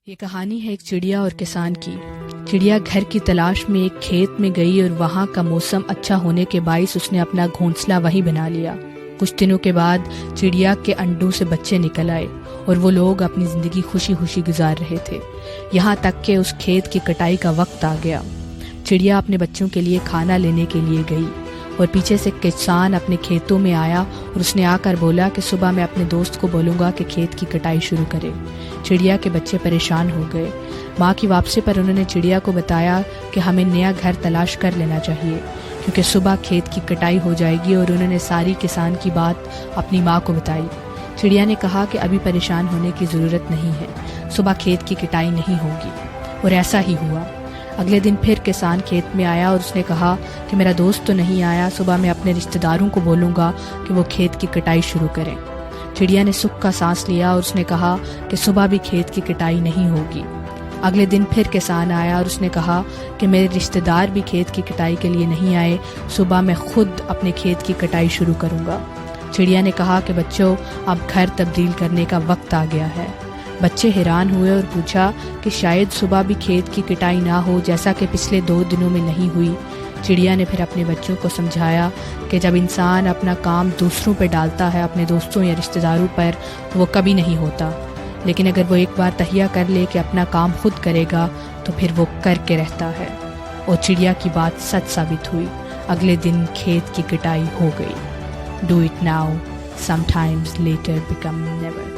یہ کہانی ہے ایک چڑیا اور کسان کی۔ چڑیا گھر کی تلاش میں ایک کھیت میں گئی اور وہاں کا موسم اچھا ہونے کے باعث اس نے اپنا گھونسلہ وہیں بنا لیا۔ کچھ دنوں کے بعد چڑیا کے انڈوں سے بچے نکل آئے اور وہ لوگ اپنی زندگی خوشی خوشی گزار رہے تھے، یہاں تک کہ اس کھیت کی کٹائی کا وقت آ گیا۔ چڑیا اپنے بچوں کے لیے کھانا لینے کے لیے گئی اور پیچھے سے کسان اپنے کھیتوں میں آیا اور اس نے آ کر بولا کہ صبح میں اپنے دوست کو بولوں گا کہ کھیت کی کٹائی شروع کرے۔ چڑیا کے بچے پریشان ہو گئے۔ ماں کی واپسی پر انہوں نے چڑیا کو بتایا کہ ہمیں نیا گھر تلاش کر لینا چاہیے کیونکہ صبح کھیت کی کٹائی ہو جائے گی، اور انہوں نے ساری کسان کی بات اپنی ماں کو بتائی۔ چڑیا نے کہا کہ ابھی پریشان ہونے کی ضرورت نہیں ہے، صبح کھیت کی کٹائی نہیں ہوگی، اور ایسا ہی ہوا۔ اگلے دن پھر کسان کھیت میں آیا اور اس نے کہا کہ میرا دوست تو نہیں آیا، صبح میں اپنے رشتہ داروں کو بولوں گا کہ وہ کھیت کی کٹائی شروع کریں۔ چڑیا نے سکھ کا سانس لیا اور اس نے کہا کہ صبح بھی کھیت کی کٹائی نہیں ہوگی۔ اگلے دن پھر کسان آیا اور اس نے کہا کہ میرے رشتہ دار بھی کھیت کی کٹائی کے لیے نہیں آئے، صبح میں خود اپنے کھیت کی کٹائی شروع کروں گا۔ چڑیا نے کہا کہ بچوں، اب گھر تبدیل کرنے کا وقت آ گیا ہے۔ بچے حیران ہوئے اور پوچھا کہ شاید صبح بھی کھیت کی کٹائی نہ ہو جیسا کہ پچھلے 2 دنوں میں نہیں ہوئی۔ چڑیا نے پھر اپنے بچوں کو سمجھایا کہ جب انسان اپنا کام دوسروں پہ ڈالتا ہے، اپنے دوستوں یا رشتہ داروں پر، تو وہ کبھی نہیں ہوتا، لیکن اگر وہ ایک بار تہیہ کر لے کہ اپنا کام خود کرے گا تو پھر وہ کر کے رہتا ہے۔ اور چڑیا کی بات سچ ثابت ہوئی۔ اگلے دن کھیت کی کٹائی ہو گئی۔ Do it now, sometimes later become never.